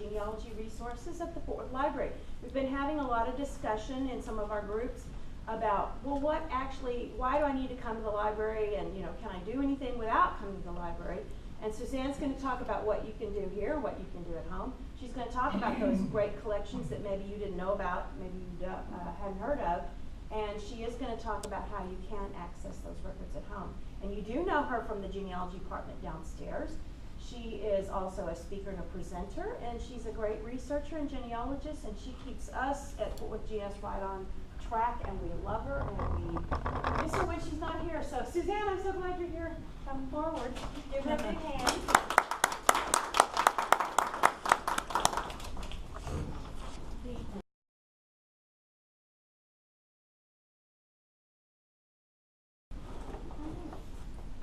genealogy resources at the Fort Worth Library. We've been having a lot of discussion in some of our groups about, well, why do I need to come to the library, and can I do anything without coming to the library? And Suzanne's going to talk about what you can do here, what you can do at home. She's going to talk about those great collections that maybe you didn't know about, maybe you hadn't heard of, and she is going to talk about how you can access those records at home. And you do know her from the genealogy department downstairs. She is also a speaker and a presenter, and she's a great researcher and genealogist, and she keeps us at Fort Worth GS right on track, and we love her, and we miss her when she's not here. So Suzanne, I'm so glad you're here. Come forward. Give her a big hand.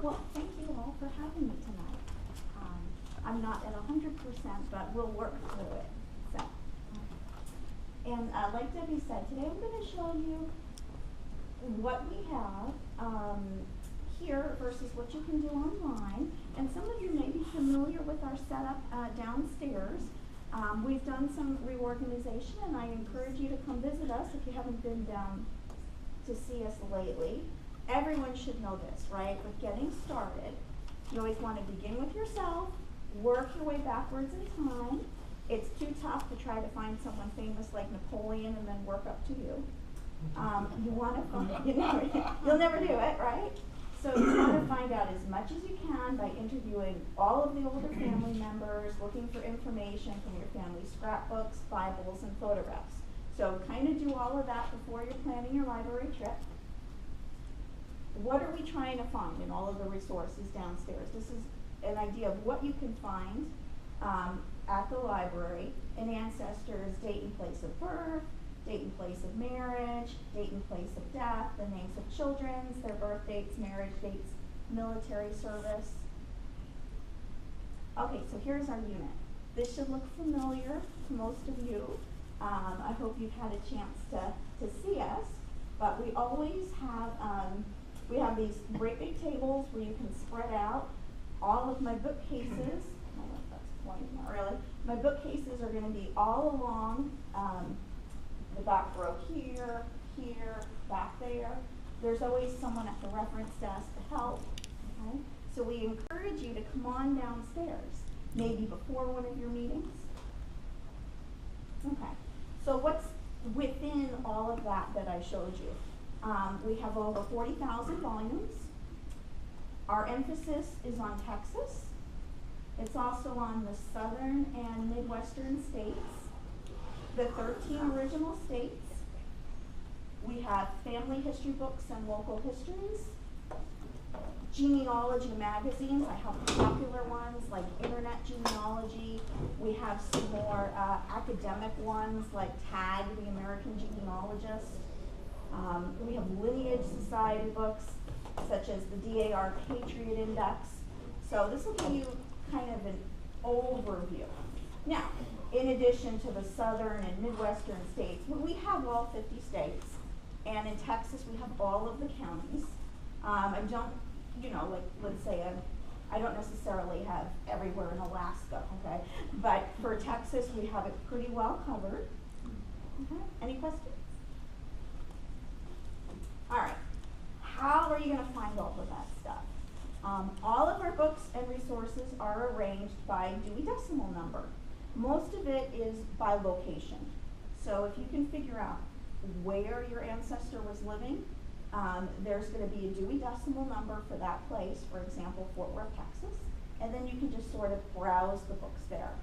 Well, thank you all for having me tonight. I'm not at 100%, but we'll work through it. So, and like Debbie said, today I'm going to show you what we have here versus what you can do online. And some of you may be familiar with our setup downstairs. We've done some reorganization, and I encourage you to come visit us if you haven't been down to see us lately. Everyone should know this, right? With getting started, you always want to begin with yourself, work your way backwards in time. It's too tough to try to find someone famous like Napoleon and then work up to you. You want to find, you'll never do it, right? So you want to find out as much as you can by interviewing all of the older family members, looking for information from your family scrapbooks, Bibles, and photographs. So kind of do all of that before you're planning your library trip. What are we trying to find in all of the resources downstairs? This is an idea of what you can find at the library. An ancestor's date and place of birth, date and place of marriage, date and place of death, the names of children, their birth dates, marriage dates, military service. Okay, so here's our unit. This should look familiar to most of you. I hope you've had a chance to see us, but we always have we have these great big tables where you can spread out all of my bookcases. I don't know if that's pointing, not really. My bookcases are going to be all along the back row here, back there. There's always someone at the reference desk to help. Okay? So we encourage you to come on downstairs, maybe before one of your meetings. Okay. So what's within all of that I showed you? We have over 40,000 volumes. Our emphasis is on Texas. It's also on the southern and midwestern states, the 13 original states. We have family history books and local histories, genealogy magazines. I have popular ones like Internet Genealogy. We have some more academic ones like TAG, the American Genealogist. We have Lineage Society books, such as the DAR Patriot Index. So this will give you kind of an overview. Now, in addition to the southern and midwestern states, we have all 50 states. And in Texas, we have all of the counties. I don't, like, let's say I don't necessarily have everywhere in Alaska, okay? But for Texas, we have it pretty well covered. Okay, any questions? All right, how are you going to find all of that stuff? All of our books and resources are arranged by Dewey Decimal Number. Most of it is by location. So if you can figure out where your ancestor was living, there's going to be a Dewey Decimal Number for that place, for example, Fort Worth, Texas, and then you can just sort of browse the books there.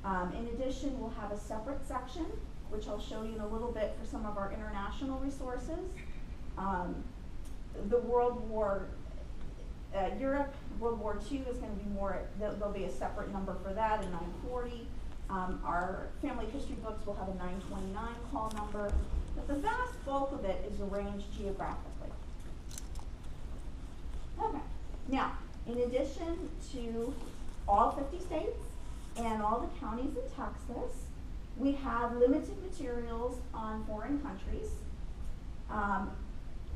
In addition, we'll have a separate section, which I'll show you in a little bit for some of our international resources. The World War, Europe, World War II is going to be more, there'll be a separate number for that in 940. Our family history books will have a 929 call number, but the vast bulk of it is arranged geographically. Okay, now, in addition to all 50 states and all the counties in Texas, we have limited materials on foreign countries.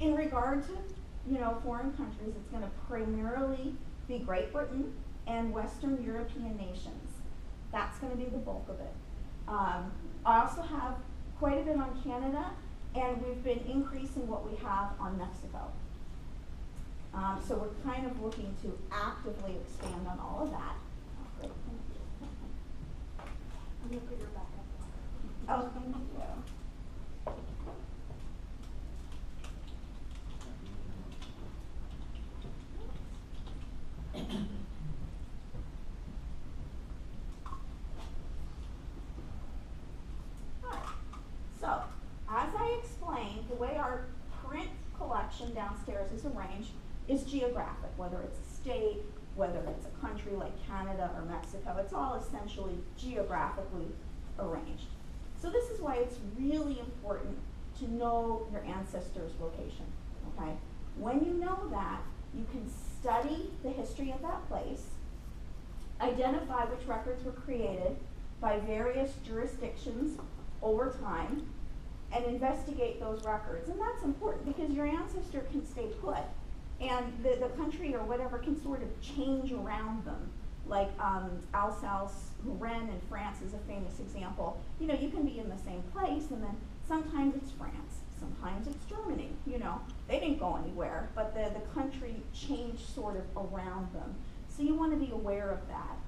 In regard to, foreign countries, it's going to primarily be Great Britain and Western European nations. That's going to be the bulk of it. I also have quite a bit on Canada, and we've been increasing what we have on Mexico. So we're kind of looking to actively expand on all of that. Oh, great, thank you. I'm going to put your back up. Oh, thank you. So, as I explained, the way our print collection downstairs is arranged is geographic, whether it's a state, whether it's a country like Canada or Mexico. It's all essentially geographically arranged. So this is why it's really important to know your ancestor's location, okay? When you know that, you can study the history of that place, identify which records were created by various jurisdictions over time, and investigate those records. And that's important because your ancestor can stay put, and the country or whatever can sort of change around them. Like Alsace, Moran in France is a famous example. You know, you can be in the same place, and then sometimes it's France, sometimes it's Germany. You know, they didn't go anywhere, but the country changed sort of around them. So you want to be aware of that.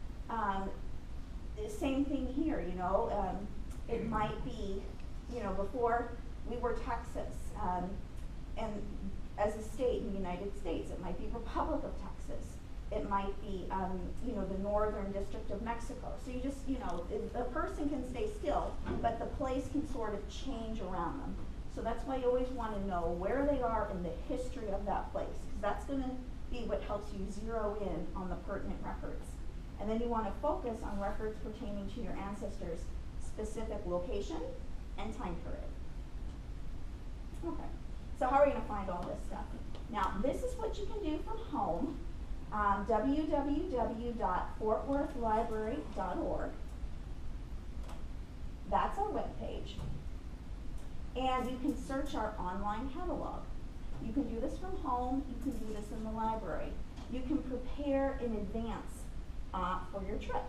The same thing here, you know, it might be, you know, before we were Texas, and as a state in the United States, it might be Republic of Texas. It might be, you know, the Northern District of Mexico. So you just, you know, a person can stay still, but the place can sort of change around them. So that's why you always want to know where they are in the history of that place, because that's going to be what helps you zero in on the pertinent records. And then you want to focus on records pertaining to your ancestors' specific location and time period. Okay, so how are we going to find all this stuff? Now, this is what you can do from home. www.fortworthlibrary.org. That's our webpage. And you can search our online catalog. You can do this from home, you can do this in the library. You can prepare in advance for your trip.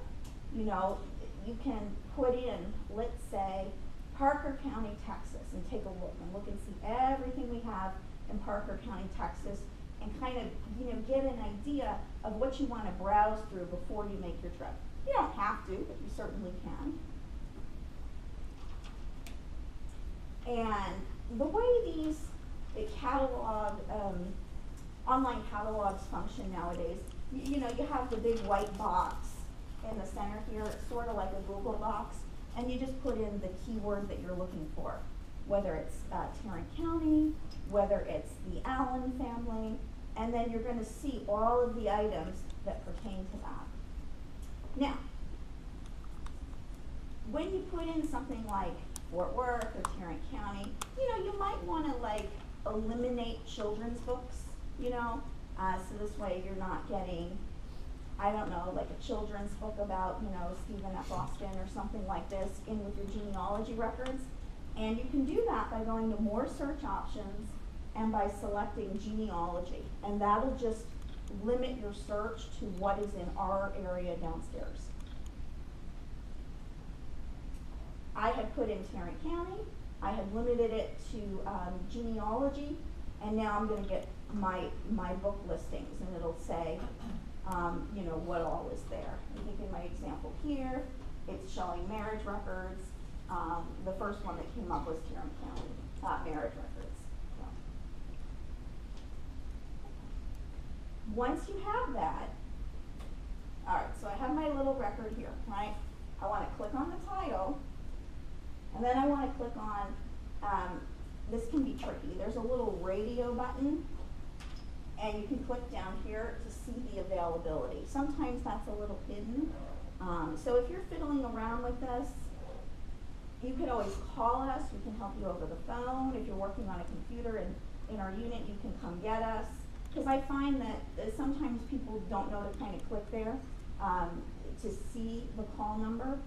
You know, you can put in, let's say, Parker County, Texas, and take a look and see everything we have in Parker County, Texas, and kind of, you know, get an idea of what you want to browse through before you make your trip. You don't have to, but you certainly can. And the way these catalog, online catalogs function nowadays, you know, you have the big white box in the center here. It's sort of like a Google box, and you just put in the keyword that you're looking for, whether it's Tarrant County, whether it's the Allen family, and then you're going to see all of the items that pertain to that. Now, when you put in something like Fort Worth or Tarrant County, you know, you might want to like eliminate children's books, you know, so this way you're not getting, I don't know, like a children's book about, you know, Stephen F. Austin or something like this in with your genealogy records. And you can do that by going to more search options and by selecting genealogy. And that'll just limit your search to what is in our area downstairs. I had put in Tarrant County, I had limited it to genealogy, and now I'm going to get my book listings, and it'll say, you know, what all is there. I think in my example here, it's showing marriage records. The first one that came up was Tarrant County marriage records. So. Once you have that, all right, so I have my little record here, right? I want to click on the title, and then I want to click on, this can be tricky. There's a little radio button, and you can click down here to see the availability. Sometimes that's a little hidden. So if you're fiddling around with this, you could always call us. We can help you over the phone. If you're working on a computer in our unit, you can come get us. Because I find that sometimes people don't know to kind of click there to see the call number.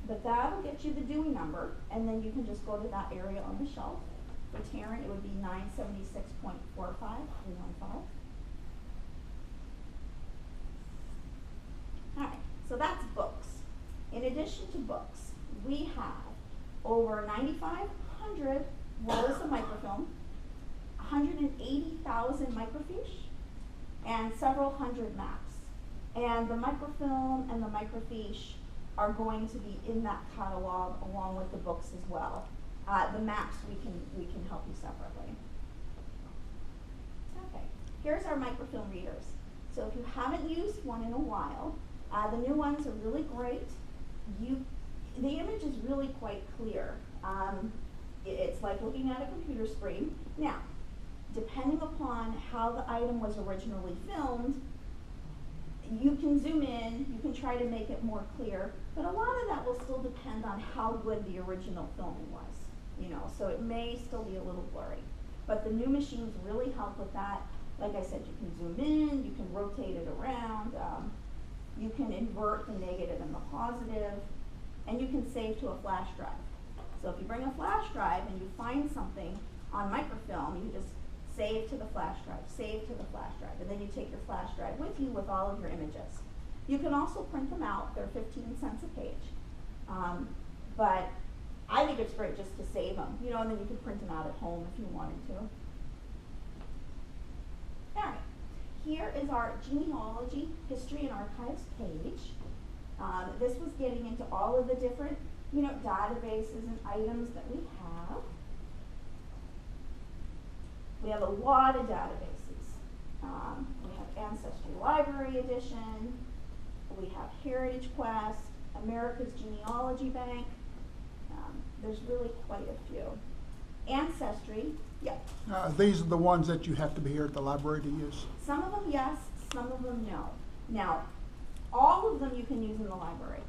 But that'll get you the Dewey number, and then you can just go to that area on the shelf. For Tarrant, it would be 976.45315. All right, so that's books. In addition addition to books, we have over 9,500 rolls of microfilm, 180,000 microfiche, and several hundred maps. And the microfilm and the microfiche are going to be in that catalog along with the books as well. The maps we can help you separately. Okay, here's our microfilm readers. So if you haven't used one in a while, the new ones are really great. The image is really quite clear. It's like looking at a computer screen. Now, depending upon how the item was originally filmed, you can zoom in, you can try to make it more clear, but a lot of that will still depend on how good the original filming was, you know, so it may still be a little blurry. But the new machines really help with that. Like I said, you can zoom in, you can rotate it around, you can invert the negative and the positive, and you can save to a flash drive. So if you bring a flash drive and you find something on microfilm, you just save to the flash drive, save to the flash drive, and then you take your flash drive with you with all of your images. You can also print them out. They're 15 cents a page. But I think it's great just to save them, you know, and then you can print them out at home if you wanted to. All right, here is our genealogy, history, and archives page. This was getting into all of the different, you know, databases and items that we have. We have a lot of databases. We have Ancestry Library Edition. We have HeritageQuest, America's Genealogy Bank. There's really quite a few. Ancestry, yeah. These are the ones that you have to be here at the library to use? Some of them yes, some of them no. Now, all of them you can use in the library.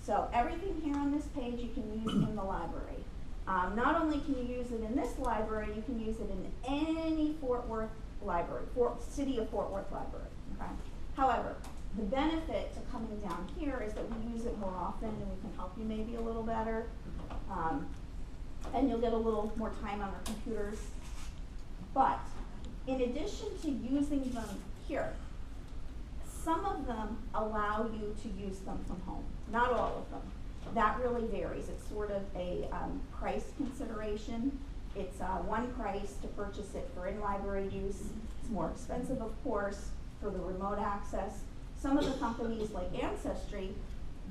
So everything here on this page you can use in the library. Not only can you use it in this library, you can use it in any Fort Worth library, City of Fort Worth library, okay? However, the benefit to coming down here is that we use it more often and we can help you maybe a little better. And you'll get a little more time on our computers. But in addition to using them here, some of them allow you to use them from home, not all of them. That really varies. It's sort of a price consideration. It's one price to purchase it for in-library use. It's more expensive, of course, for the remote access. Some of the companies like Ancestry,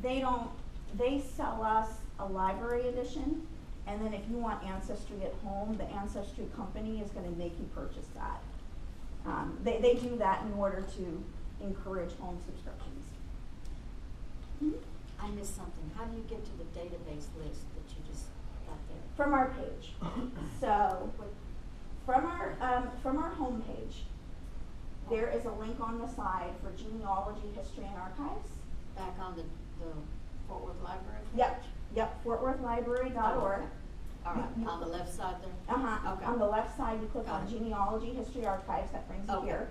they sell us a library edition, and then if you want Ancestry at home, the Ancestry company is going to make you purchase that. They do that in order to encourage home subscriptions. I missed something. How do you get to the database list that you just got there? From our page. So from our home page, there is a link on the side for genealogy, history, and archives. Back on the Fort Worth Library page? Yep, fortworthlibrary.org. Oh, okay. All right, on the left side there? Okay. On the left side, you click Got on it. genealogy, history, archives, that brings you Okay. here.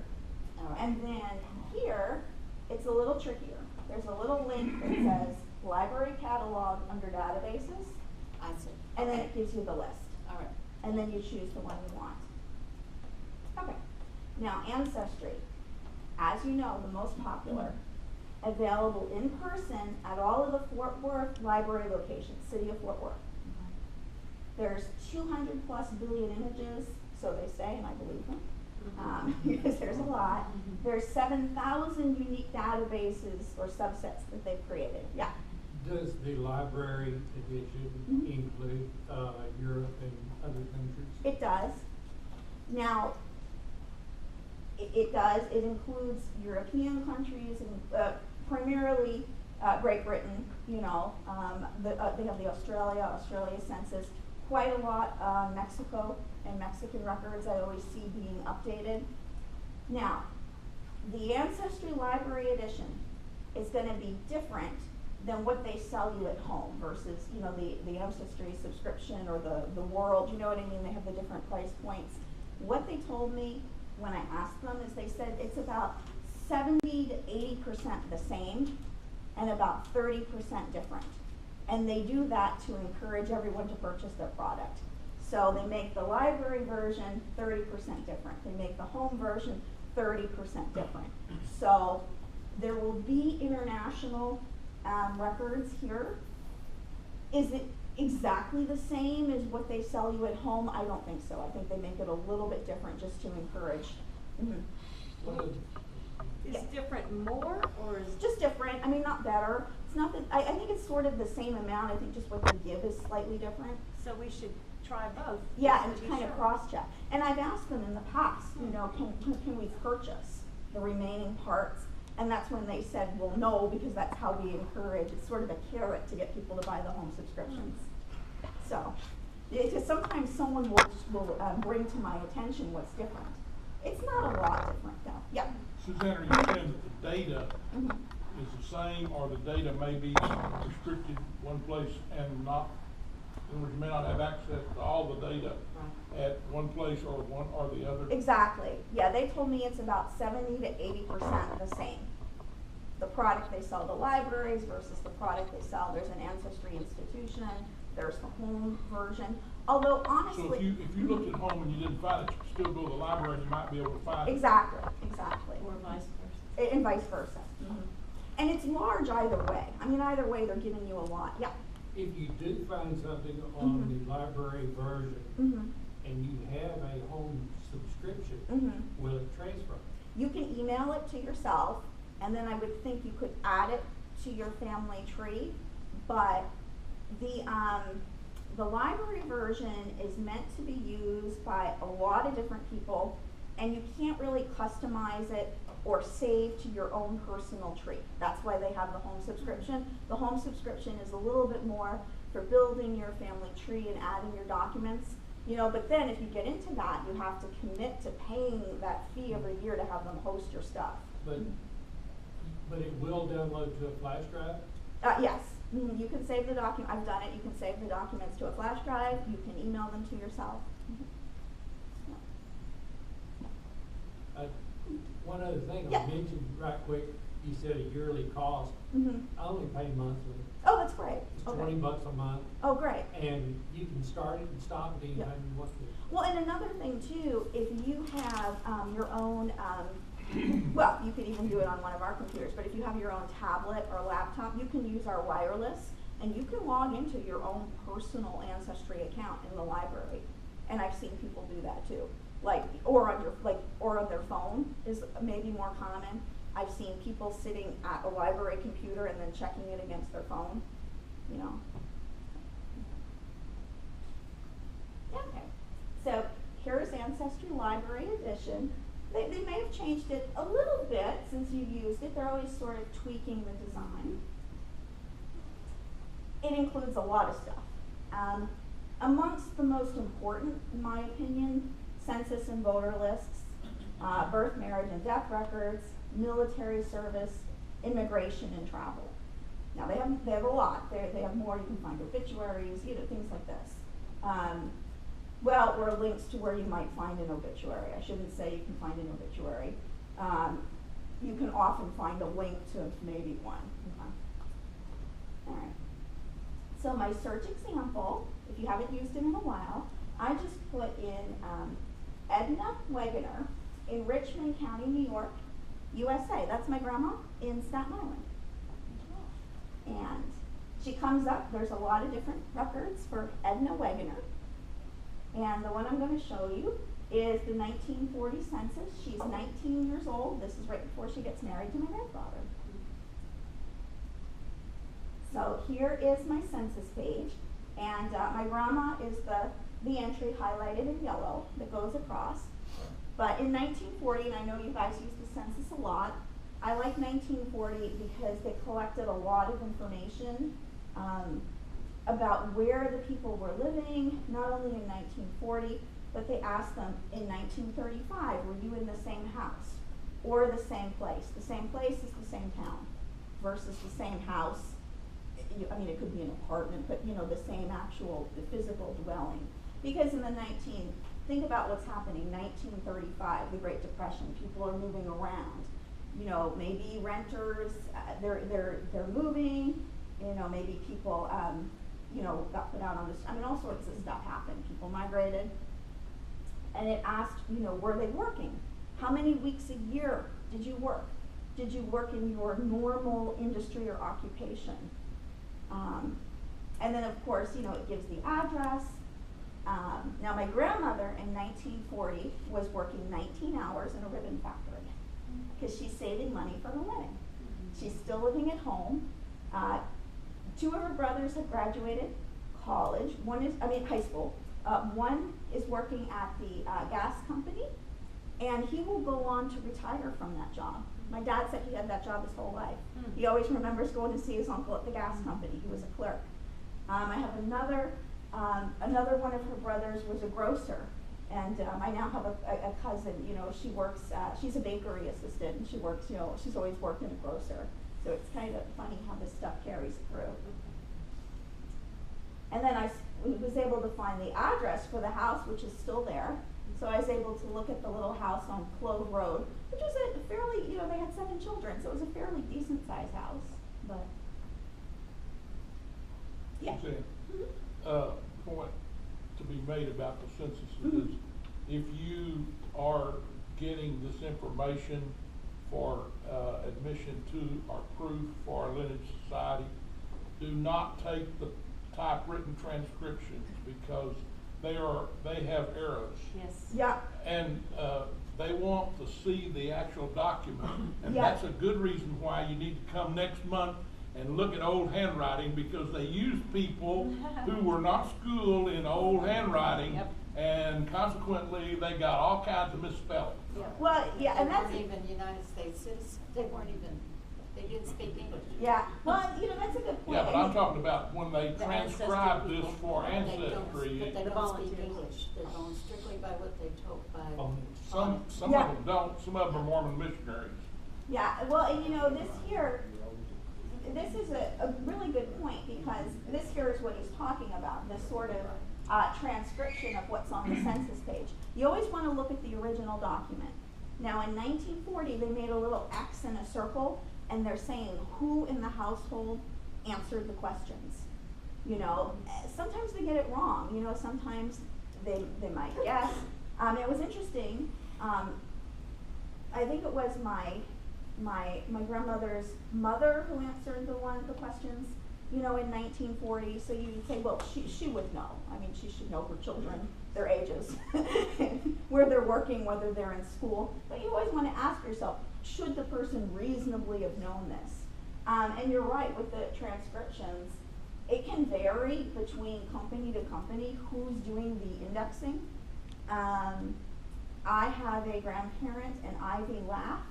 All right. And then here, it's a little trickier. There's a little link that says library catalog under databases, I see. and then it gives you the list. All right. And then you choose the one you want. Okay. Now, Ancestry, as you know, the most popular, available in person at all of the Fort Worth library locations, City of Fort Worth. There's 200 plus billion images, so they say, and I believe them, because there's a lot. There's 7,000 unique databases or subsets that they've created. Yeah. Does the library edition include Europe and other countries? It does. Now, it does. It includes European countries, and primarily Great Britain. You know, they have the Australia Census. Quite a lot Mexico and Mexican records I always see being updated. Now, the Ancestry Library Edition is going to be different than what they sell you at home versus, you know, the Ancestry subscription or the World, you know what I mean? They have the different price points. What they told me when I asked them is they said it's about 70 to 80% the same and about 30% different. And they do that to encourage everyone to purchase their product. So they make the library version 30% different. They make the home version 30% different. So there will be international records here. Is it exactly the same as what they sell you at home? I don't think so. I think they make it a little bit different just to encourage. Is different more, or is Just different. I mean, not better. It's not that, I think it's sort of the same amount. I think just what they give is slightly different. so we should try both? Yeah, just and to be kind of sure. cross-check. And I've asked them in the past, you know, can we purchase the remaining parts? And that's when they said, well, no, because that's how we encourage. It's sort of a carrot to get people to buy the home subscriptions. So, because sometimes someone will bring to my attention what's different. It's not a lot different, though. Yeah. Suzanne, are you saying that the data is the same, or the data may be restricted one place and not, in other words, you may not have access to all the data at one place or one or the other? Exactly. Yeah, they told me it's about 70 to 80% the same. The product they sell to libraries versus the product they sell. There's an ancestry institution. There's the home version. Although honestly, So if you looked at home and you didn't find it, you could still go to the library and you might be able to find it. exactly. Or vice versa. And vice versa. And it's large either way. I mean, either way, they're giving you a lot. Yeah. If you do find something on the library version and you have a home subscription, will it transfer? You can email it to yourself, and then I would think you could add it to your family tree. But the library version is meant to be used by a lot of different people, and you can't really customize it or save to your own personal tree. That's why they have the home subscription. The home subscription is a little bit more for building your family tree and adding your documents, you know, but then if you get into that, you have to commit to paying that fee every year to have them host your stuff. But it will download to a flash drive? Yes, you can save the document. I've done it. You can save the documents to a flash drive. You can email them to yourself. One other thing Yeah. I mentioned right quick, you said a yearly cost. I only pay monthly. Oh, that's great. It's Okay. $20 a month, Oh, great. and you can start it and stop it anytime you want to. Well, and another thing too, if you have your own, well, you could even do it on one of our computers, but if you have your own tablet or laptop, you can use our wireless, and you can log into your own personal Ancestry account in the library. And I've seen people do that too. Or on their phone is maybe more common. I've seen people sitting at a library computer and then checking it against their phone, you know. Okay, so here's Ancestry Library Edition. They may have changed it a little bit since you've used it. They're always sort of tweaking the design. It includes a lot of stuff. Amongst the most important, in my opinion, census and voter lists, birth, marriage, and death records, military service, immigration, and travel. Now they have a lot. They have more. You can find obituaries, you know, things like this. Or links to where you might find an obituary. I shouldn't say you can find an obituary. You can often find a link to maybe one. Okay. All right. So my search example, if you haven't used it in a while, I just put in Edna Wegener in Richmond County, New York, USA. That's my grandma in Staten Island. And she comes up, there's a lot of different records for Edna Wegener. And the one I'm going to show you is the 1940 census. She's 19 years old. This is right before she gets married to my grandfather. So here is my census page. And my grandma is the entry highlighted in yellow that goes across. But in 1940, and I know you guys use the census a lot, I like 1940 because they collected a lot of information about where the people were living, not only in 1940, but they asked them in 1935, were you in the same house or the same place? The same place is the same town versus the same house. I mean, it could be an apartment, but you know, the same actual, the physical dwelling. Because in the think about what's happening, 1935, the Great Depression, people are moving around. You know, maybe renters, they're moving, you know, maybe people, you know, got put out on this, I mean, all sorts of stuff happened. People migrated. And it asked, you know, were they working? How many weeks a year did you work? Did you work in your normal industry or occupation? And then of course, it gives the address. Now my grandmother in 1940 was working 19 hours in a ribbon factory because she's saving money for her wedding. She's still living at home. 2 of her brothers have graduated college. High school. One is working at the gas company, and he will go on to retire from that job. My dad said he had that job his whole life. He always remembers going to see his uncle at the gas company. He was a clerk. I have another one of her brothers was a grocer, and I now have a cousin. She works. She's a bakery assistant, and she works. She's always worked in a grocer. So it's kind of funny how this stuff carries through. And then I was able to find the address for the house, which is still there. So I was able to look at the little house on Clove Road, which was a fairly, they had 7 children, so it was a fairly decent sized house. But yeah. Point to be made about the census is if you are getting this information for admission to or proof for a lineage society, do not take the typewritten transcriptions because they have errors. Yes. Yeah. And they want to see the actual document, and Yeah. that's a good reason why you need to come next month and look at old handwriting, because they use people who were not schooled in old handwriting, Yep. and consequently they got all kinds of misspelling. Yeah. Well, yeah, and They that's weren't even United States citizens, they didn't speak English. yeah. Well, that's a good point. Yeah, but I'm talking about when they The transcribe ancestry this people, for But they ancestry. don't The speak volunteers. English, they're going strictly by what they told by. Some Yeah. of them don't, some of them are Mormon missionaries. Yeah, well, and this is a really good point, because this here is what he's talking about, this sort of transcription of what's on the census page. You always want to look at the original document. Now in 1940, they made a little X and a circle, and they're saying who in the household answered the questions. Sometimes they get it wrong, sometimes they might guess. It was interesting, I think it was my grandmother's mother who answered the questions, in 1940. So you'd say, well, she would know. I mean, she should know her children, their ages, where they're working, whether they're in school. But you always want to ask yourself, should the person reasonably have known this? And you're right, with the transcriptions, it can vary between company to company who's doing the indexing. I have a grandparent, an Ivy Laugh,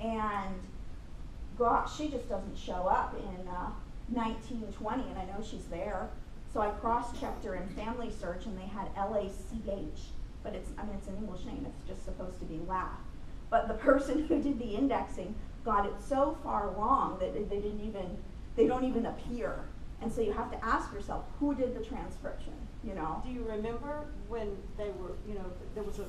and gosh, she just doesn't show up in 1920, and I know she's there. So I cross-checked her in Family Search, and they had LACH, but it's an English name. It's just supposed to be Laugh. But the person who did the indexing got it so far wrong that they don't even appear. And so you have to ask yourself, who did the transcription? Do you remember when they were, there was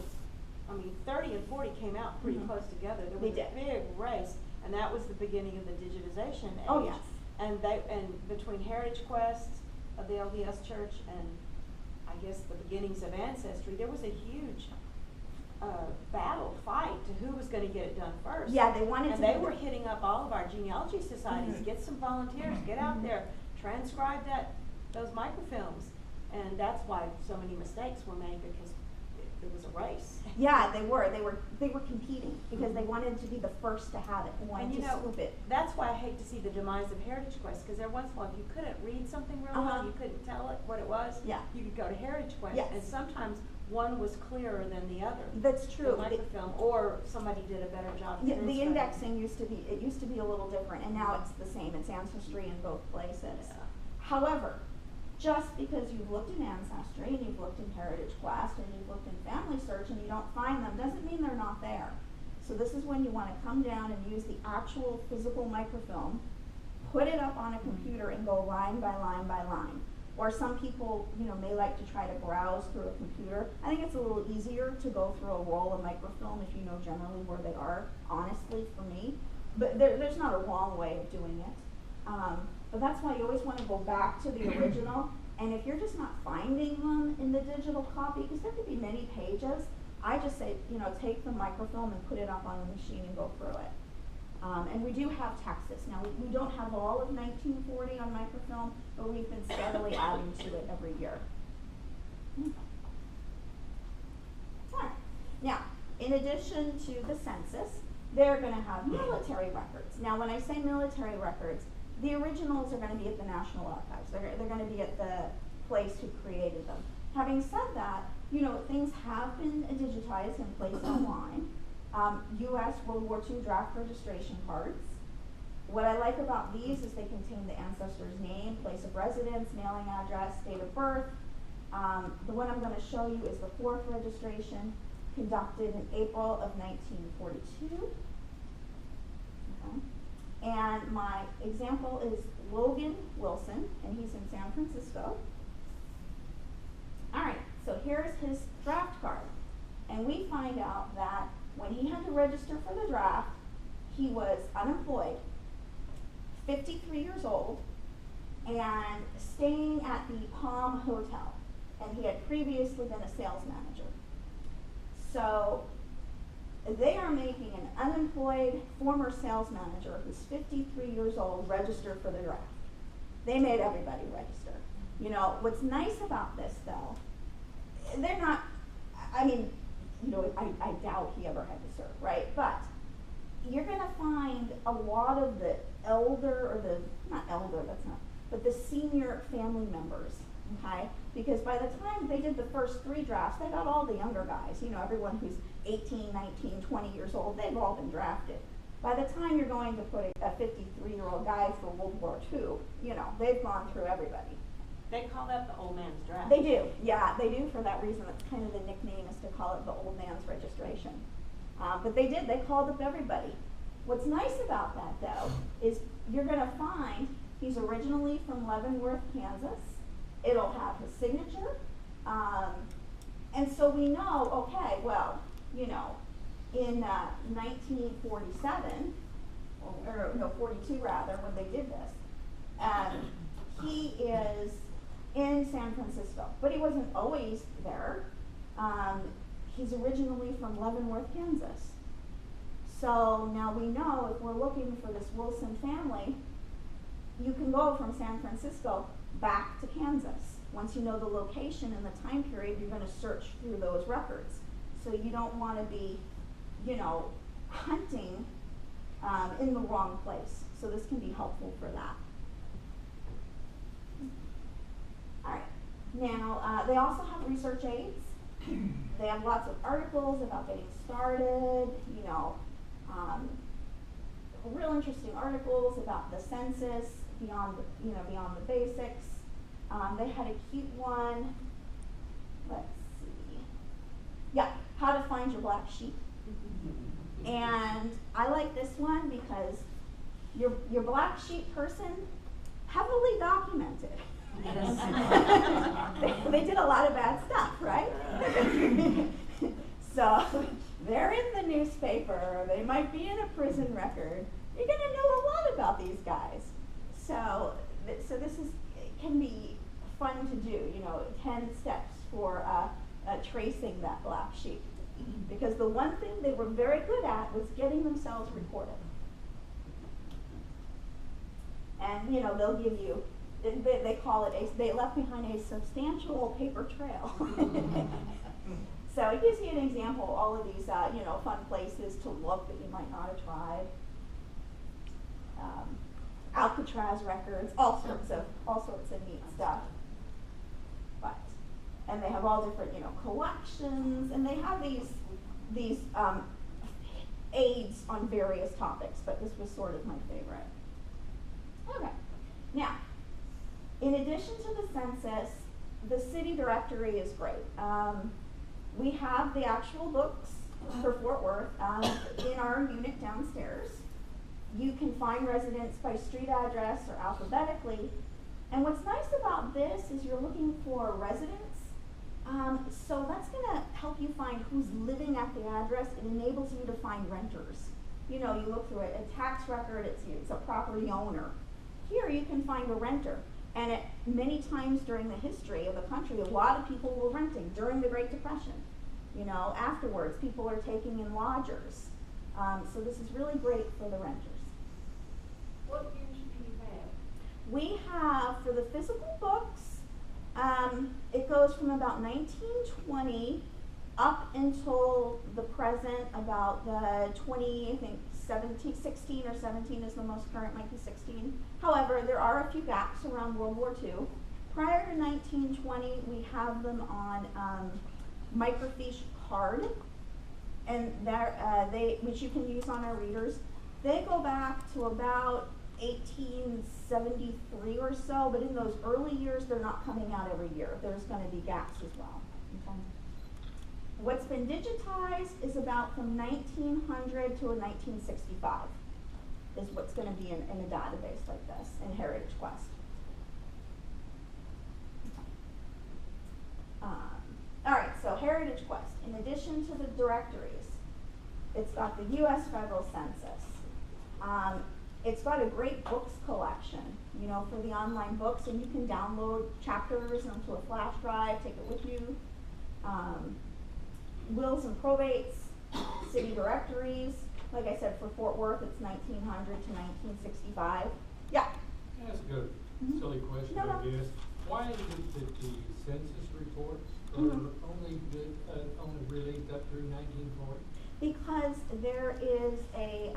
30 and 40 came out pretty close together. There was a big race, and that was the beginning of the digitization age. Oh, yes. And between HeritageQuest of the LDS Church and I guess the beginnings of Ancestry, there was a huge fight to who was going to get it done first. Yeah, they wanted and to. they were hitting up all of our genealogy societies. Get some volunteers, get out there, transcribe those microfilms, and that's why so many mistakes were made, because it was a race. Yeah, they were competing because they wanted to be the first to have it and wanted to scoop it. That's why I hate to see the demise of HeritageQuest, because every once in a while, if you couldn't read something real well, you couldn't tell it what it was, you could go to HeritageQuest, Yes. and sometimes one was clearer than the other. That's true. The microfilm, or somebody did a better job. Yeah, the indexing used to be a little different, and now it's the same. It's Ancestry in both places. Yeah. However, just because you've looked in Ancestry and you've looked in HeritageQuest and you've looked in Family Search and you don't find them doesn't mean they're not there. So this is when you want to come down and use the actual physical microfilm, put it up on a computer and go line by line by line. Or some people, may like to try to browse through a computer. I think it's a little easier to go through a roll of microfilm if you know generally where they are, honestly, for me. But there's not a wrong way of doing it. But that's why you always want to go back to the original. And if you're just not finding them in the digital copy, because there could be many pages, I just say, take the microfilm and put it up on the machine and go through it. And we do have Texas. Now, we don't have all of 1940 on microfilm, but we've been steadily adding to it every year. All right. Now, in addition to the census, they're going to have military records. Now, when I say military records, the originals are going to be at the National Archives. They're going to be at the place who created them. Having said that, you know, things have been digitized and placed online. US World War II draft registration cards. What I like about these is they contain the ancestor's name, place of residence, mailing address, date of birth. The one I'm going to show you is the 4th registration, conducted in April of 1942. Okay. And my example is Logan Wilson, and he's in San Francisco. All right, so here's his draft card. And we find out that when he had to register for the draft, he was unemployed, 53 years old, and staying at the Palm Hotel. And he had previously been a sales manager. So they are making an unemployed former sales manager who's 53 years old register for the draft. They made everybody register. You know, what's nice about this though, they're not, I mean, you know, I doubt he ever had to serve, right? But you're going to find a lot of the elder, or the, not elder, that's not, but the senior family members, okay? Because by the time they did the first 3 drafts, they got all the younger guys, you know, everyone who's 18, 19, 20 years old, they've all been drafted. By the time you're going to put a 53-year-old guy for World War II, you know, they've gone through everybody. They call that the old man's draft. They do, yeah, they do for that reason. That's kind of the nickname, is to call it the old man's registration. But they did, they called up everybody. What's nice about that though, is you're gonna find he's originally from Leavenworth, Kansas. It'll have his signature. And so we know, okay, well, you know, in 1947, or no, 42 rather, when they did this, he is in San Francisco, but he wasn't always there. He's originally from Leavenworth, Kansas. So now we know if we're looking for this Wilson family, you can go from San Francisco back to Kansas. Once you know the location and the time period, you're going to search through those records. So you don't want to be, you know, hunting in the wrong place. So this can be helpful for that. All right. Now, they also have research aids. They have lots of articles about getting started, you know, real interesting articles about the census, beyond the basics. They had a cute one. Let's see. Yeah, how to find your black sheep. And I like this one because your black sheep person, heavily documented. they did a lot of bad stuff, right? So they're in the newspaper, or they might be in a prison record. You're going to know a lot about these guys. So this can be fun to do, you know, 10 steps for tracing that black sheep. Because the one thing they were very good at was getting themselves recorded. And, you know, they'll give you, they call it, they left behind a substantial paper trail. So it gives you an example of all of these, you know, fun places to look that you might not have tried. Alcatraz records, all sorts of neat stuff. And they have all different, you know, collections, and they have these aids on various topics, but this was sort of my favorite. Okay, now, in addition to the census, the city directory is great. We have the actual books for Fort Worth in our unit downstairs. You can find residents by street address or alphabetically. And what's nice about this is you're looking for residents. So that's going to help you find who's living at the address. It enables you to find renters. You know, you look through it, a tax record, it's a property owner. Here you can find a renter. And many times during the history of the country, a lot of people were renting during the Great Depression. You know, afterwards, people are taking in lodgers. So this is really great for the renters. What years do you have? We have, for the physical books, it goes from about 1920 up until the present, about the 20, I think 16 or 17 is the most current, might be 16. However, there are a few gaps around World War II. Prior to 1920, we have them on microfiche card, and which you can use on our readers. They go back to about 1873 or so, but in those early years, they're not coming out every year. There's going to be gaps as well. Okay. What's been digitized is about from 1900 to 1965 is what's going to be in a database like this in HeritageQuest. All right, so HeritageQuest, in addition to the directories, it's got the US Federal Census. It's got a great books collection, you know, for the online books, and you can download chapters onto a flash drive, take it with you. Wills and probates, city directories. Like I said, for Fort Worth, it's 1900 to 1965. Yeah. That's a good, silly question, No, no. I guess. Why is it that the census reports are only released up through 1940? Because there is a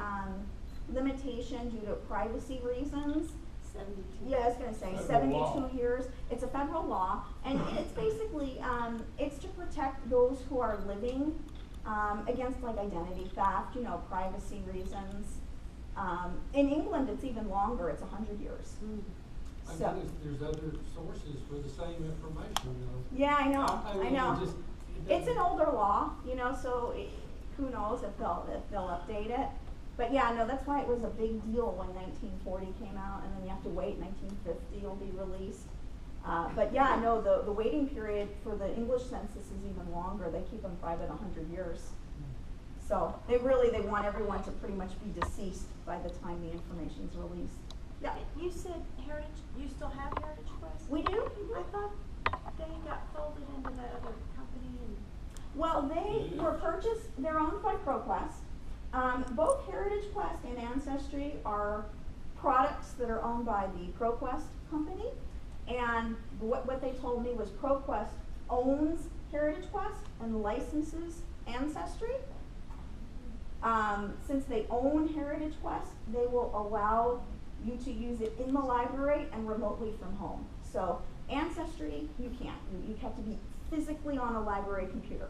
limitation due to privacy reasons. 72. Yeah, I was going to say Federal 72 law. years. It's a federal law, and it's basically it's to protect those who are living against like identity theft, you know, privacy reasons. In England, it's even longer. It's 100 years. I So noticed there's other sources for the same information, though. yeah, I know. I mean, I know. it just- It's an older law, you know, so who knows if they'll update it. But yeah, no, that's why it was a big deal when 1940 came out, and then you have to wait. 1950 will be released. But yeah, no, the waiting period for the English census is even longer. They keep them private 100 years. So they want everyone to pretty much be deceased by the time the information's released. Yeah, You said Heritage, you still have HeritageQuest? we do. I thought they got folded into that other company and. Well, they were purchased, they're owned by ProQuest. Both HeritageQuest and Ancestry are products that are owned by the ProQuest company. And what they told me was ProQuest owns HeritageQuest and licenses Ancestry. Since they own HeritageQuest, they will allow you to use it in the library and remotely from home. So Ancestry, you can't. You have to be physically on a library computer,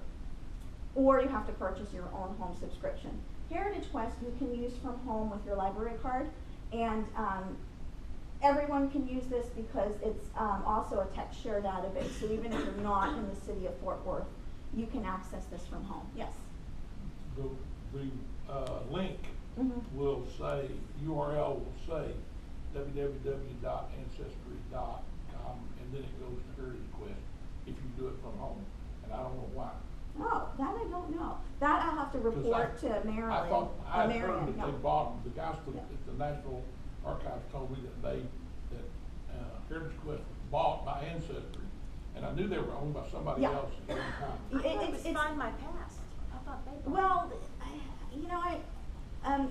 or you have to purchase your own home subscription. HeritageQuest you can use from home with your library card, and everyone can use this because it's also a text share database. So even if you're not in the city of Fort Worth, you can access this from home. Yes. The link will say, URL will say www.ancestry.com, and then it goes to HeritageQuest if you do it from home, and I don't know why. Oh, that I don't know. That I'll have to report to Marilyn. I thought, I had heard Marion, that yeah. they bought them, the guys Yeah. at the National Archives told me that HeritageQuest was bought by Ancestry, and I knew they were owned by somebody Yeah. else at the time. I thought it was It's- Find My Past. I thought they bought it. Well,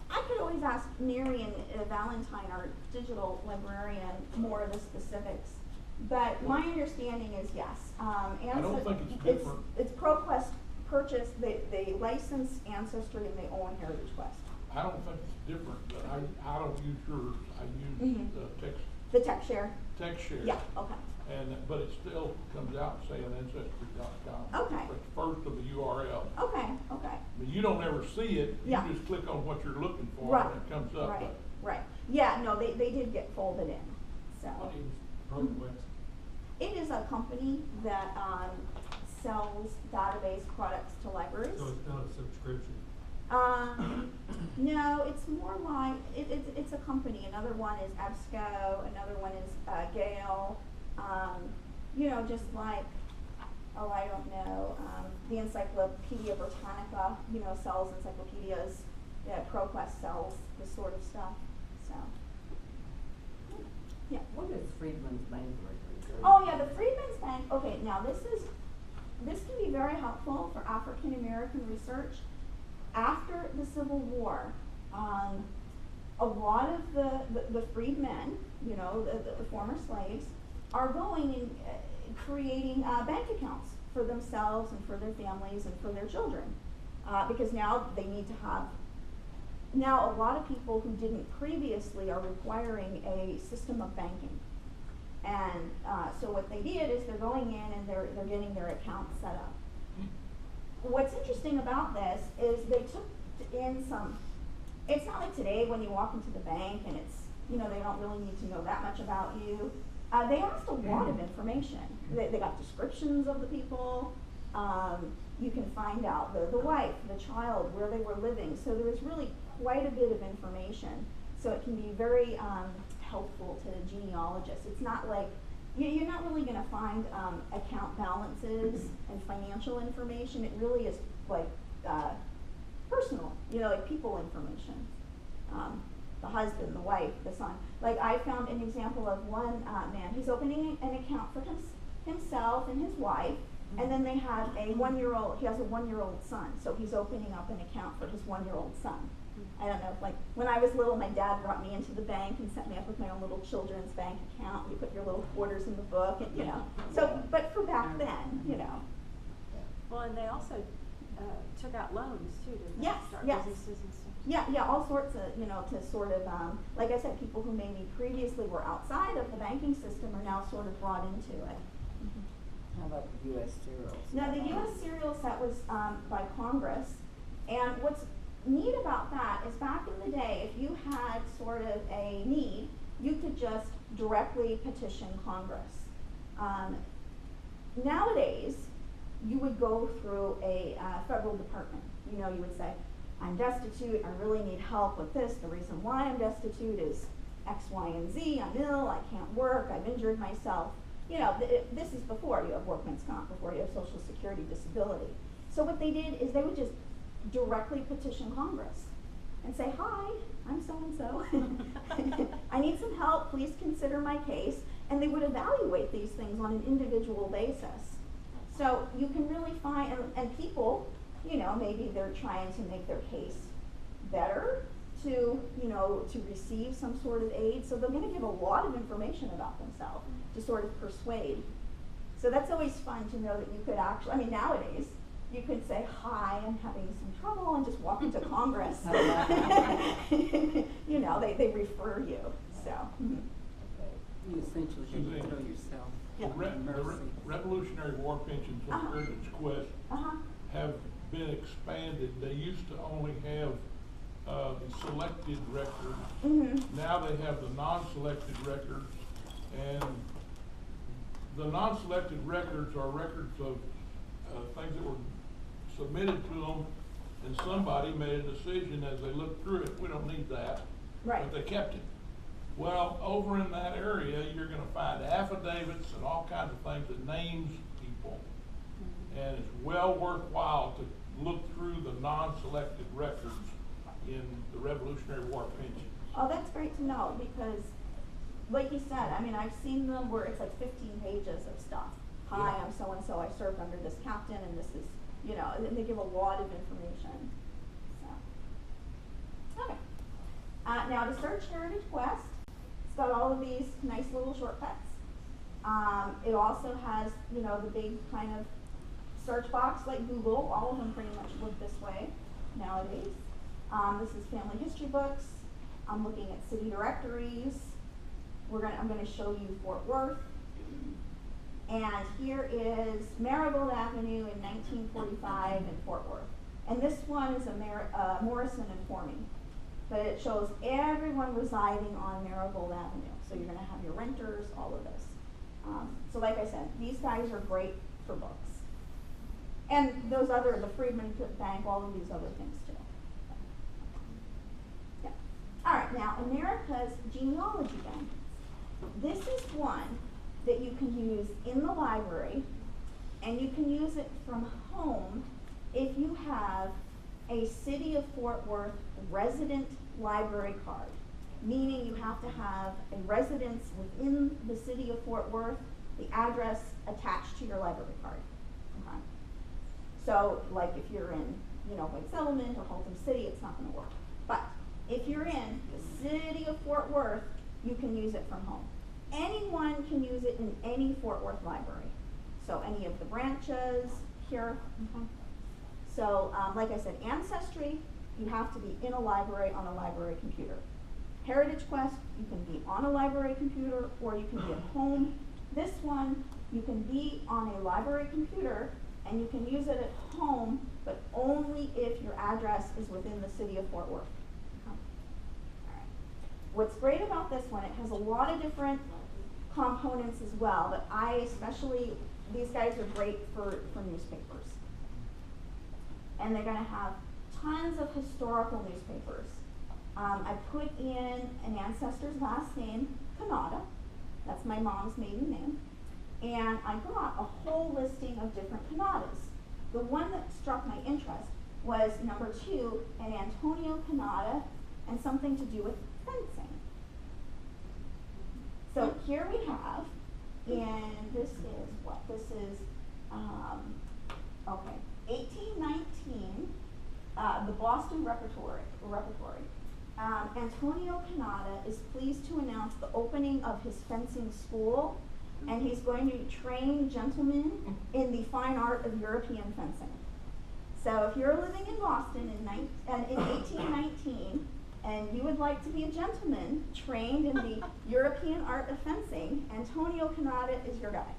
I could always ask Marion Valentine, our digital librarian, more of the specifics. But my understanding is yes. I don't think it's different. It's ProQuest purchased, they license Ancestry and they own HeritageQuest. I don't think it's different, but I don't use yours, I use the The text share? text share. Yeah, okay. But it still comes out saying ancestry.com. Okay. It's first of the URL. Okay. But you don't ever see it, you Yeah. just click on what you're looking for Right, and it comes up. right, but right. Yeah, no, they did get folded in, so. What is ProQuest? It is a company that sells database products to libraries. So it's not a subscription. No, it's more like, it's a company. Another one is EBSCO, another one is Gale. You know, just like, I don't know, the Encyclopedia Britannica, you know, sells encyclopedias. ProQuest sells this sort of stuff, so. Yeah. What is Freedman's Bank record? Oh yeah, the Freedmen's Bank. Okay, now this can be very helpful for African American research. after the Civil War, a lot of the freedmen, you know, the former slaves, are going and creating bank accounts for themselves and for their families and for their children, because now they need to have. Now, a lot of people who didn't previously are requiring a system of banking. And so what they did is they're going in and they're getting their accounts set up. What's interesting about this is they took in some, it's not like today when you walk into the bank and it's, you know, they don't really need to know that much about you. They asked a lot of information. They got descriptions of the people. You can find out the wife, the child, where they were living. So there was really quite a bit of information. So it can be very helpful to genealogists. It's not like, you're not really going to find account balances and financial information. It really is like personal, you know, like people information. The husband, the wife, the son. Like I found an example of one man, he's opening an account for himself and his wife, and then they have a 1-year-old, he has a 1-year-old son, so he's opening up an account for his 1-year-old son. I don't know, like when I was little, my dad brought me into the bank and set me up with my own little children's bank account. You put your little quarters in the book, and you know. So, but for back then, you know. Well, and they also took out loans too to Yes, start yes. businesses and stuff. Yeah, all sorts of, you know, to sort of, like I said, people who maybe previously were outside of the banking system are now sort of brought into it. How about the US serials? Now, the U.S. serial set was by Congress, and what's neat about that is back in the day, if you had sort of a need, you could just directly petition Congress. Nowadays, you would go through a federal department. You know, you would say, I'm destitute, I really need help with this. The reason why I'm destitute is X, Y, and Z. I'm ill, I can't work, I've injured myself. You know, this is before you have workman's comp, before you have Social Security disability. So what they did is they would just directly petition Congress and say, hi, I'm so-and-so. I need some help, please consider my case. And they would evaluate these things on an individual basis. So you can really find, and people, you know, maybe they're trying to make their case better to, you know, to receive some sort of aid. So they're going to give a lot of information about themselves to sort of persuade. So that's always fun to know that you could actually, I mean, nowadays, you could say, hi, I'm having some trouble, and just walk into Congress. You know, they refer you, so. You essentially can throw yourself. Yeah. The Revolutionary War pensions from HeritageQuest have been expanded. They used to only have the selected records. Now they have the non-selected records, and the non-selected records are records of things that were submitted to them, and somebody made a decision as they looked through it, we don't need that, but they kept it. Well, over in that area, you're going to find affidavits and all kinds of things that names people, and it's well worthwhile to look through the non-selected records in the Revolutionary War pensions. Oh, that's great to know, because like you said, I mean, I've seen them where it's like 15 pages of stuff. Hi, I'm so-and-so, I served under this captain, and this is, you know, and they give a lot of information. So, okay. Now to search HeritageQuest, it's got all of these nice little shortcuts. It also has, you know, the big kind of search box like Google. All of them pretty much look this way nowadays. This is family history books. I'm looking at city directories. I'm gonna show you Fort Worth. And here is Marigold Avenue in 1945 in Fort Worth. And this one is a Morrison and Forming. But it shows everyone residing on Marigold Avenue. So you're going to have your renters, all of this. So like I said, these guys are great for books. And those other, the Freedman Bank, all of these other things too. Yeah. All right, now America's Genealogy Bank. This is one that you can use in the library, and you can use it from home if you have a City of Fort Worth resident library card, meaning you have to have a residence within the City of Fort Worth, the address attached to your library card. Okay. So, like if you're in White Settlement or Haltom City, it's not gonna work. But if you're in the city of Fort Worth, you can use it from home. Anyone can use it in any Fort Worth library. So any of the branches here. So like I said, Ancestry, you have to be in a library on a library computer. HeritageQuest, you can be on a library computer or you can be at home. This one, you can be on a library computer and you can use it at home, but only if your address is within the city of Fort Worth. All right. What's great about this one, it has a lot of different components as well, but these guys are great for newspapers. And they're gonna have tons of historical newspapers. I put in an ancestor's last name, Kanata. That's my mom's maiden name. And I got a whole listing of different Kanatas. The one that struck my interest was number 2, an Antonio Kanata, and something to do with fencing. So here we have, and this is what? This is, 1819, the Boston Repertory. Antonio Kanata is pleased to announce the opening of his fencing school, and he's going to train gentlemen in the fine art of European fencing. So if you're living in Boston in 1819, and you would like to be a gentleman trained in the European art of fencing, Antonio Kanata is your guy.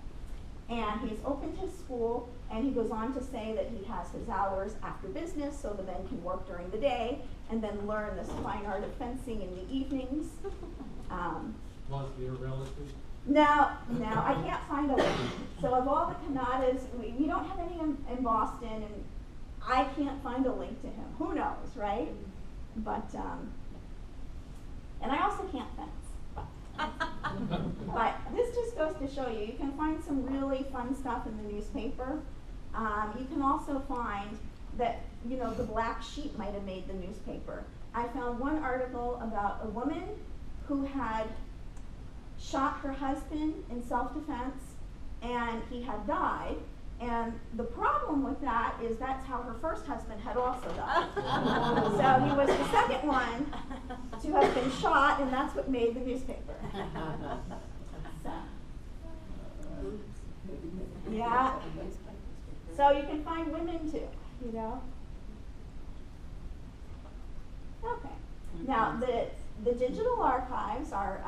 And he's opened his school, and he goes on to say that he has his hours after business so the men can work during the day and then learn this fine art of fencing in the evenings. Must be a relative. No, I can't find a link. So of all the Kanatas, we don't have any in Boston, and I can't find a link to him. Who knows, right? But, and I also can't fence. But this just goes to show you, you can find some really fun stuff in the newspaper. You can also find that, the black sheep might have made the newspaper. I found one article about a woman who had shot her husband in self-defense, and he had died. And the problem with that is that's how her first husband had also died. So he was the second one to have been shot, and that's what made the newspaper. So, yeah. So you can find women too, Okay. Now the digital archives are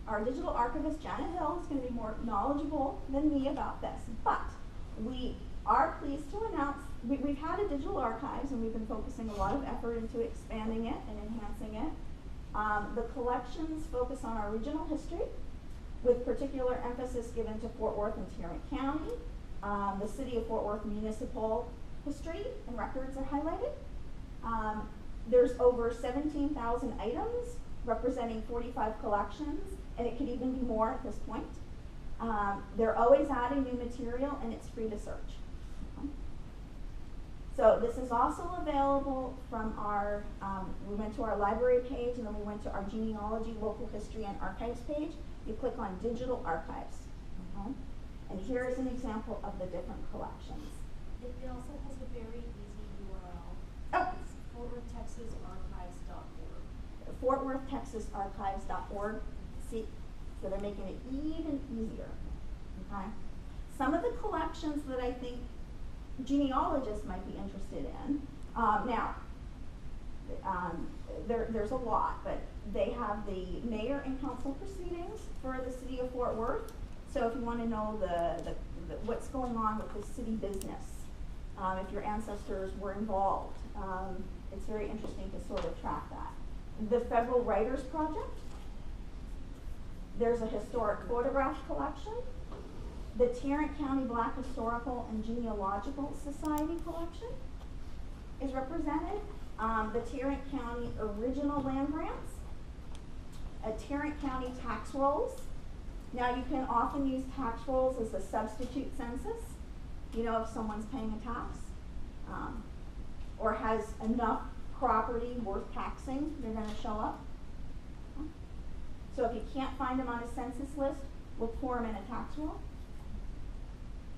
our digital archivist Janet Hill is going to be more knowledgeable than me about this, but we are pleased to announce we've had a digital archives and we've been focusing a lot of effort into expanding it and enhancing it. The collections focus on our regional history with particular emphasis given to Fort Worth and Tarrant County. The city of Fort Worth municipal history and records are highlighted. There's over 17,000 items representing 45 collections, and it could even be more at this point. They're always adding new material, and it's free to search. So this is also available from our, we went to our library page, and then we went to our genealogy, local history, and archives page. You click on digital archives. And here is an example of the different collections. It also has a very easy URL. Oh. It's FortWorthTexasArchives.org. FortWorthTexasArchives.org. See, so they're making it even easier. Okay. Some of the collections that I think genealogists might be interested in. There's a lot, but they have the mayor and council proceedings for the city of Fort Worth. So if you want to know the what's going on with the city business, if your ancestors were involved, it's very interesting to sort of track that. The Federal Writers Project. There's a historic photograph collection. The Tarrant County Black Historical and Genealogical Society collection is represented. The Tarrant County Original Land Grants. Tarrant County Tax Rolls. Now you can often use tax rolls as a substitute census. If someone's paying a tax or has enough property worth taxing, they're going to show up. So if you can't find them on a census list, we'll pour them in a tax roll.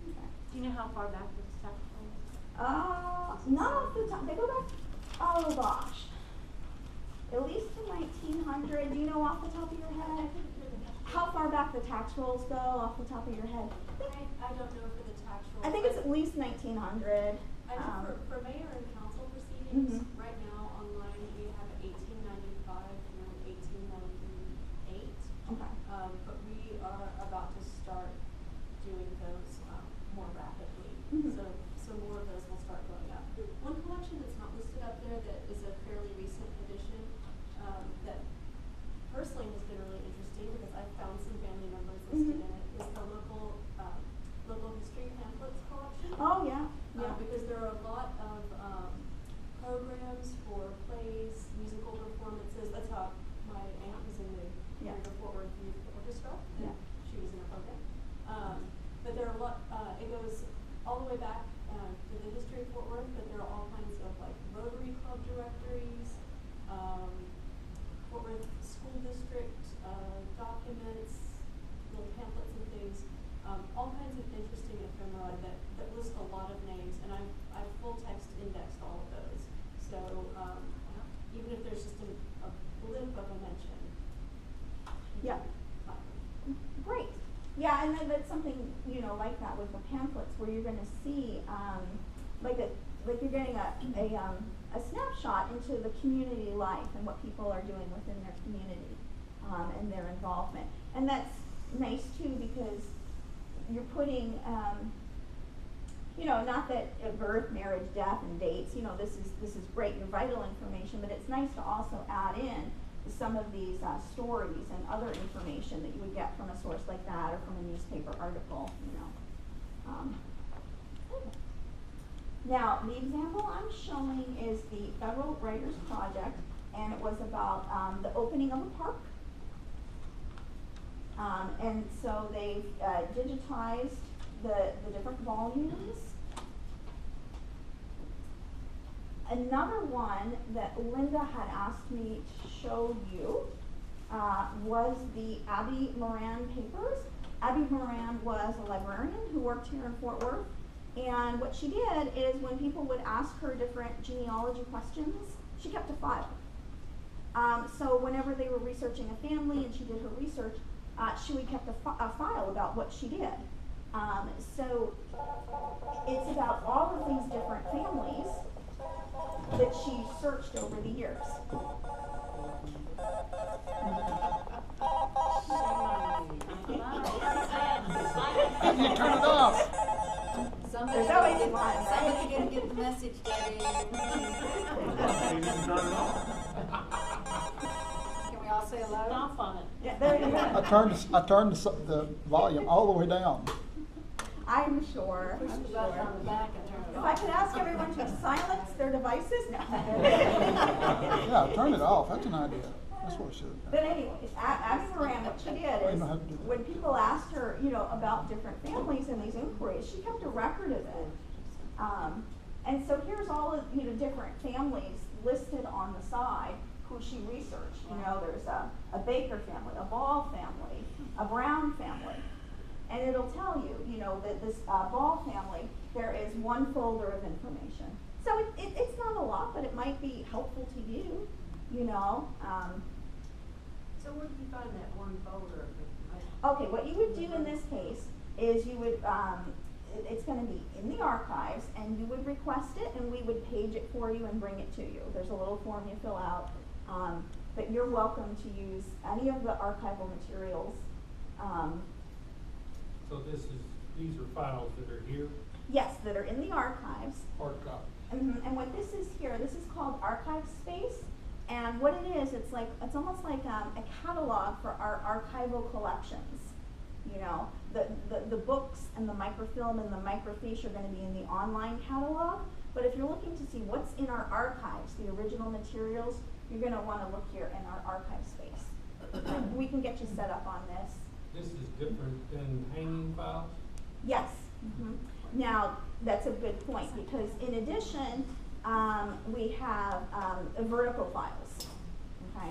Okay. Do you know how far back this tax roll is? Not off the top, they go back, oh gosh. At least to 1900, do you know off the top of your head? How far back the tax rolls go off the top of your head? I don't know for the tax rolls. I think it's at least 1900. I know for mayor and council proceedings, Mhm. right now online we have 1895 and 1898. Okay. But we are about to start doing those more rapidly. Mhm. So more of those will start going up. One collection that's not listed up there that is a fairly recent addition that personally has been really interesting because I've found some family members listed Mhm. in it is the local history pamphlets collection. Oh, yeah, yeah. Because there are a lot of programs for plays, musical performances. That's how my aunt was in the Yeah. Greater Fort Worth Youth Orchestra. Yeah. She was in a program. But there are a lot, it goes all the way back to the history of Fort Worth, but there are all kinds of like Rotary Club directories, Fort Worth School District documents, little pamphlets and things, all kinds of interesting ephemera that list a lot of names, and I've full text indexed all of those. So even if there's just a blip of a mention. Yeah. Great. Yeah, and then that's something, you know, like that with the pamphlets where you're gonna see, like you're getting a snapshot into the community life and what people are doing within their community, and their involvement. And that's nice too because you're putting, you know, not that birth, marriage, death, and dates, you know, this is great, your vital information, but it's nice to also add in some of these stories and other information that you would get from a source like that or from a newspaper article, you know. Now, the example I'm showing is the Federal Writers Project, and it was about the opening of a park. And so they've digitized the different volumes. Another one that Linda had asked me to show you was the Abby Moran papers. Abby Moran was a librarian who worked here in Fort Worth, and what she did is when people would ask her different genealogy questions, she kept a file. So whenever they were researching a family and she did her research, she would kept a file about what she did. So it's about all of these different families that she searched over the years. You turn it off. There's always one, right? Somebody didn't get the message, Daddy. They didn't turn it off. Can we all say hello? Stomp on it. Yeah, there you I go. turned the volume all the way down. I'm sure. Push I'm the button on sure. the back and turn it If off. I could ask everyone to silence their devices, no. Yeah, turn it off. That's an idea. That's what it should have But been. anyways, Abby Moran, what she did I is, know how to do that. when people asked her, you know, about different families and these inquiries, she kept a record of it. And so here's all of, you know, different families listed on the side who she researched. You know, there's a Baker family, a Ball family, a Brown family. And it'll tell you, you know, that this Ball family, there is one folder of information. So it's not a lot, but it might be helpful to you, you know. So where do you find that one folder? Okay, what you would do in this case is you would, it's going to be in the archives, and you would request it, and we would page it for you and bring it to you. There's a little form you fill out, but you're welcome to use any of the archival materials. So these are files that are here, Yes, that are in the archives. Hard copy. And what this is here, this is called archive space. And what it is, it's almost like a catalog for our archival collections. You know, the books and the microfilm and the microfiche are going to be in the online catalog. But if you're looking to see what's in our archives, the original materials, you're going to want to look here in our archive space. We can get you set up on this. this is different than hanging files? Yes. Now, that's a good point, because in addition, we have vertical files, okay?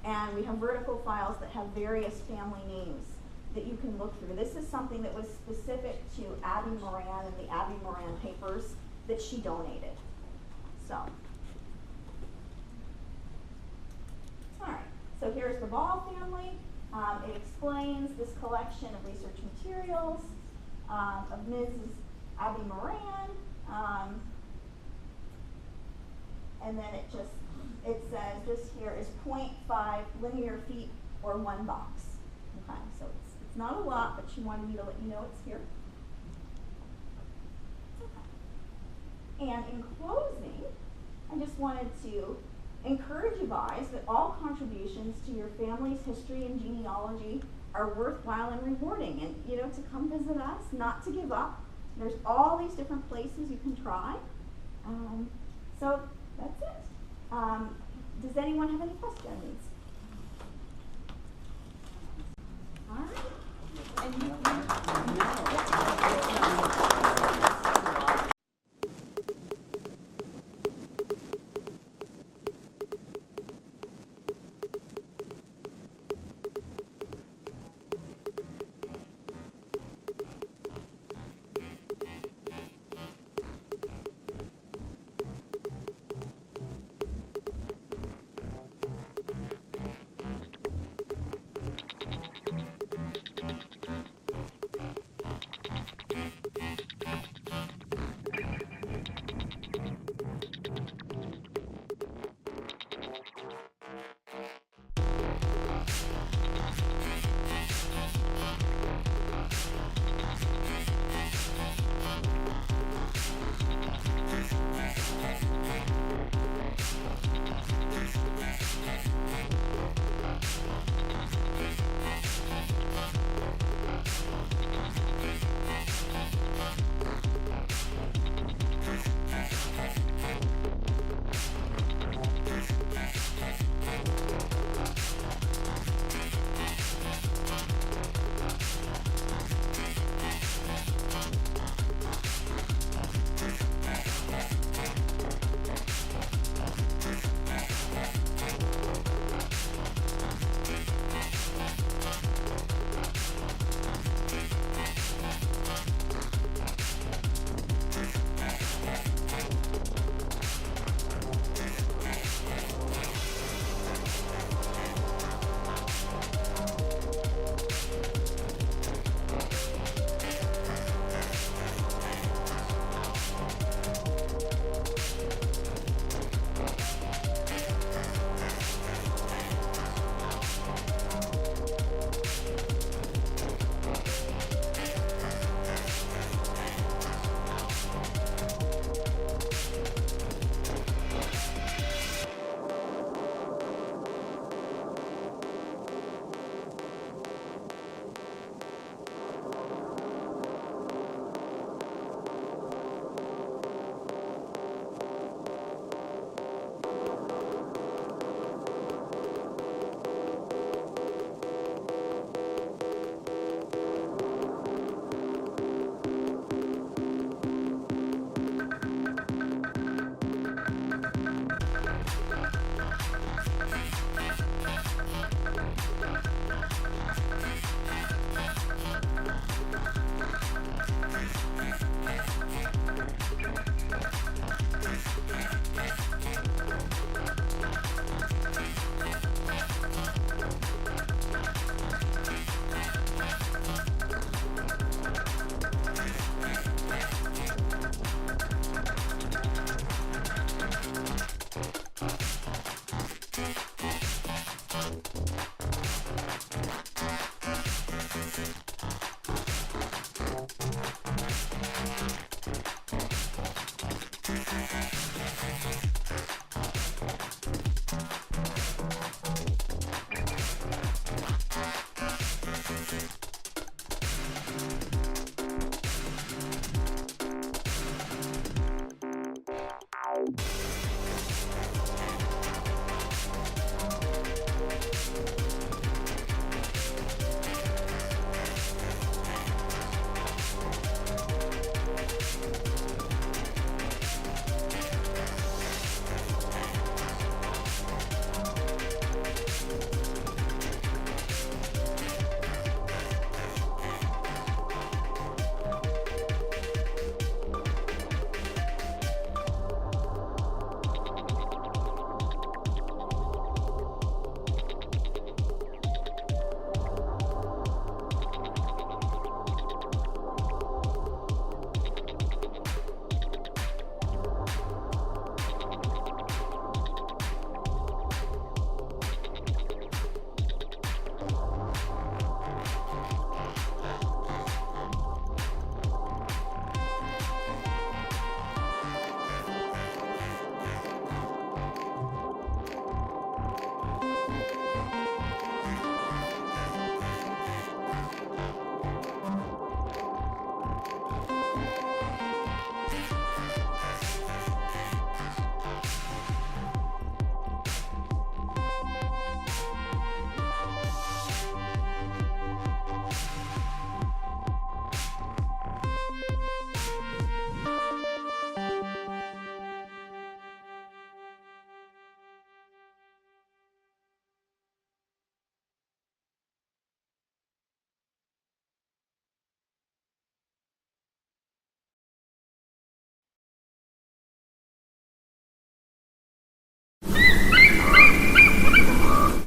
And we have vertical files that have various family names that you can look through. This is something that was specific to Abby Moran and the Abby Moran papers. that she donated. So, alright, so here's the Ball family. It explains this collection of research materials of Mrs. Abby Moran. And then it says this here is 0.5 linear feet or 1 box. Okay, so it's not a lot, but she wanted me to let you know it's here. Okay. And in closing, I just wanted to encourage you guys that all contributions to your family's history and genealogy are worthwhile and rewarding, and to come visit us, not to give up. There's all these different places you can try. So that's it. Does anyone have any questions? All right. And you